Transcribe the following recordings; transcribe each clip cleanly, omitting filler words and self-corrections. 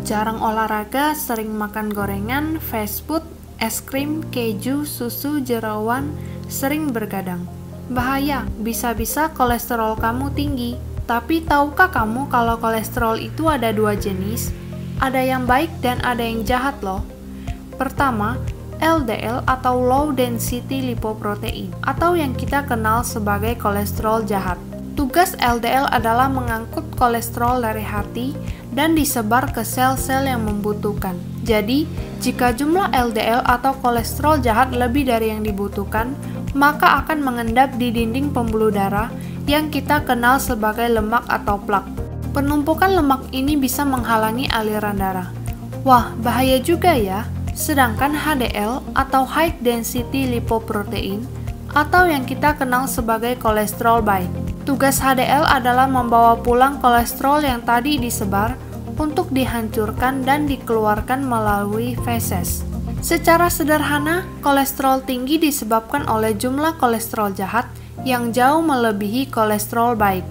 Jarang olahraga, sering makan gorengan, fast food, es krim, keju, susu, jeroan, sering bergadang. Bahaya, bisa-bisa kolesterol kamu tinggi. Tapi tahukah kamu kalau kolesterol itu ada dua jenis? Ada yang baik dan ada yang jahat loh. Pertama, LDL atau Low Density Lipoprotein, atau yang kita kenal sebagai kolesterol jahat. Tugas LDL adalah mengangkut kolesterol dari hati dan disebar ke sel-sel yang membutuhkan. Jadi, jika jumlah LDL atau kolesterol jahat lebih dari yang dibutuhkan, maka akan mengendap di dinding pembuluh darah yang kita kenal sebagai lemak atau plak. Penumpukan lemak ini bisa menghalangi aliran darah. Wah, bahaya juga ya. Sedangkan HDL atau High Density Lipoprotein atau yang kita kenal sebagai kolesterol baik. Tugas HDL adalah membawa pulang kolesterol yang tadi disebar untuk dihancurkan dan dikeluarkan melalui feses. Secara sederhana, kolesterol tinggi disebabkan oleh jumlah kolesterol jahat yang jauh melebihi kolesterol baik.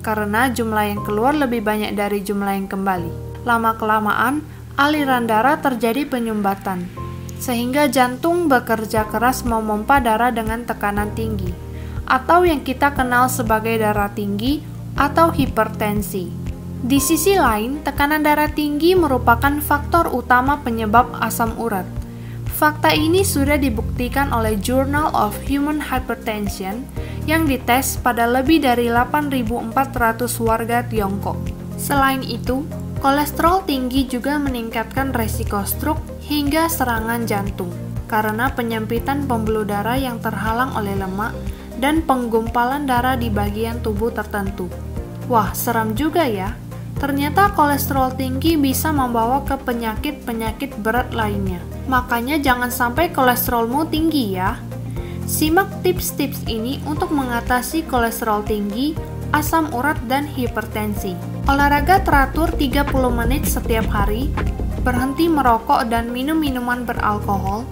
Karena jumlah yang keluar lebih banyak dari jumlah yang kembali. Lama-kelamaan, aliran darah terjadi penyumbatan, sehingga jantung bekerja keras memompa darah dengan tekanan tinggi, atau yang kita kenal sebagai darah tinggi atau hipertensi. Di sisi lain, tekanan darah tinggi merupakan faktor utama penyebab asam urat. Fakta ini sudah dibuktikan oleh Journal of Human Hypertension yang dites pada lebih dari 8.400 warga Tiongkok. Selain itu, kolesterol tinggi juga meningkatkan resiko stroke hingga serangan jantung karena penyempitan pembuluh darah yang terhalang oleh lemak dan penggumpalan darah di bagian tubuh tertentu. Wah, seram juga ya. Ternyata kolesterol tinggi bisa membawa ke penyakit-penyakit berat lainnya. Makanya jangan sampai kolesterolmu tinggi ya. Simak tips-tips ini untuk mengatasi kolesterol tinggi, asam urat, dan hipertensi. Olahraga teratur 30 menit setiap hari, berhenti merokok dan minum minuman beralkohol,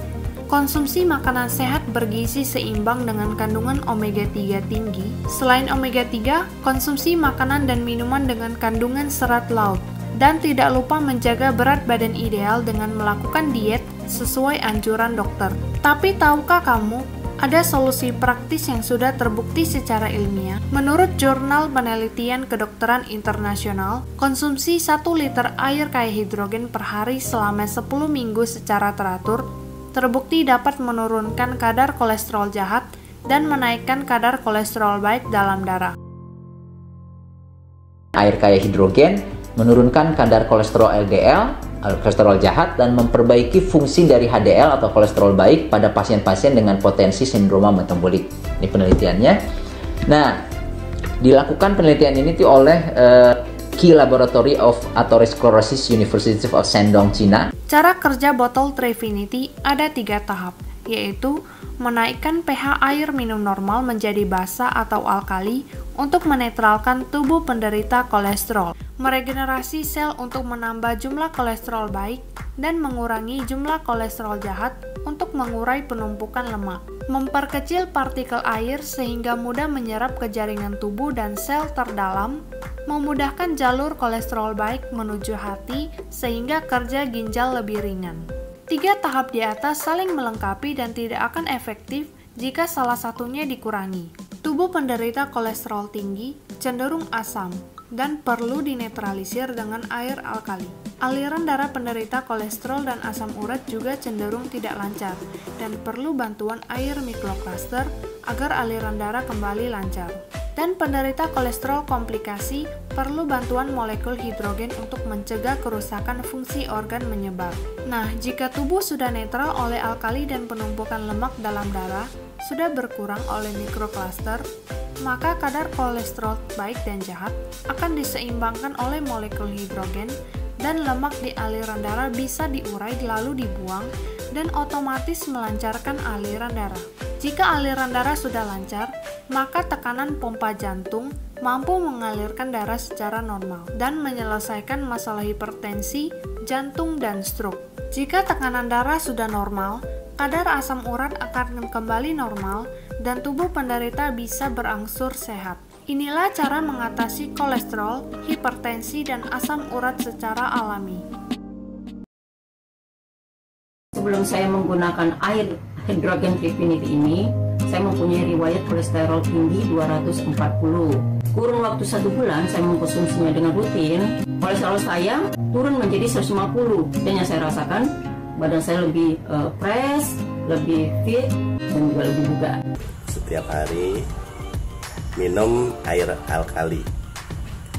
konsumsi makanan sehat bergizi seimbang dengan kandungan omega 3 tinggi. Selain omega 3, konsumsi makanan dan minuman dengan kandungan serat laut. Dan tidak lupa menjaga berat badan ideal dengan melakukan diet sesuai anjuran dokter. Tapi tahukah kamu, ada solusi praktis yang sudah terbukti secara ilmiah. Menurut Jurnal Penelitian Kedokteran Internasional, konsumsi 1 liter air kaya hidrogen per hari selama 10 minggu secara teratur terbukti dapat menurunkan kadar kolesterol jahat dan menaikkan kadar kolesterol baik dalam darah. Air kaya hidrogen menurunkan kadar kolesterol LDL, kolesterol jahat, dan memperbaiki fungsi dari HDL atau kolesterol baik pada pasien-pasien dengan potensi sindroma metabolik. Ini penelitiannya. Nah, dilakukan penelitian ini oleh Key Laboratory of Atherosclerosis University of Shandong, China. Cara kerja botol Trefinity ada 3 tahap, yaitu menaikkan pH air minum normal menjadi basa atau alkali untuk menetralkan tubuh penderita kolesterol, meregenerasi sel untuk menambah jumlah kolesterol baik, dan mengurangi jumlah kolesterol jahat untuk mengurai penumpukan lemak, memperkecil partikel air sehingga mudah menyerap ke jaringan tubuh dan sel terdalam, memudahkan jalur kolesterol baik menuju hati sehingga kerja ginjal lebih ringan. 3 tahap di atas saling melengkapi dan tidak akan efektif jika salah satunya dikurangi. Tubuh penderita kolesterol tinggi cenderung asam dan perlu dinetralisir dengan air alkali. Aliran darah penderita kolesterol dan asam urat juga cenderung tidak lancar dan perlu bantuan air mikrokluster agar aliran darah kembali lancar. Dan penderita kolesterol komplikasi perlu bantuan molekul hidrogen untuk mencegah kerusakan fungsi organ menyebar. Nah, jika tubuh sudah netral oleh alkali dan penumpukan lemak dalam darah sudah berkurang oleh mikrokluster, maka kadar kolesterol baik dan jahat akan diseimbangkan oleh molekul hidrogen dan lemak di aliran darah bisa diurai lalu dibuang dan otomatis melancarkan aliran darah. Jika aliran darah sudah lancar, maka tekanan pompa jantung mampu mengalirkan darah secara normal dan menyelesaikan masalah hipertensi, jantung, dan stroke. Jika tekanan darah sudah normal, kadar asam urat akan kembali normal dan tubuh penderita bisa berangsur sehat. Inilah cara mengatasi kolesterol, hipertensi, dan asam urat secara alami. sebelum saya menggunakan air hidrogen Trifinity ini, saya mempunyai riwayat kolesterol tinggi 240. Kurun waktu 1 bulan saya mengkonsumsinya dengan rutin, kolesterol saya turun menjadi 150. Dan yang saya rasakan, badan saya lebih fresh, lebih fit, dan juga lebih bugar. Setiap hari minum air alkali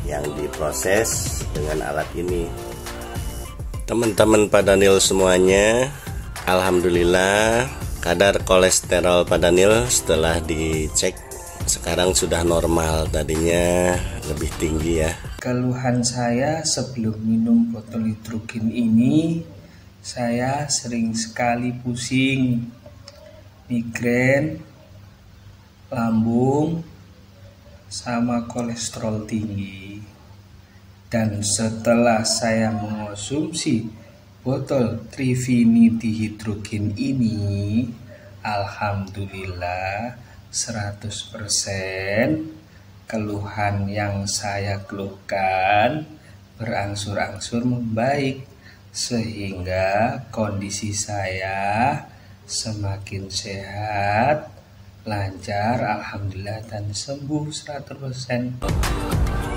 yang diproses dengan alat ini. Teman-teman Pak Daniel semuanya, alhamdulillah kadar kolesterol Pak Daniel setelah dicek sekarang sudah normal, tadinya lebih tinggi ya. Keluhan saya sebelum minum botol hidrogen ini, saya sering sekali pusing, migrain, lambung, sama kolesterol tinggi. Dan setelah saya mengonsumsi botol Trifinity hidrogen ini, alhamdulillah 100% keluhan yang saya keluhkan berangsur-angsur membaik, sehingga kondisi saya semakin sehat, lancar, alhamdulillah, dan sembuh 100%.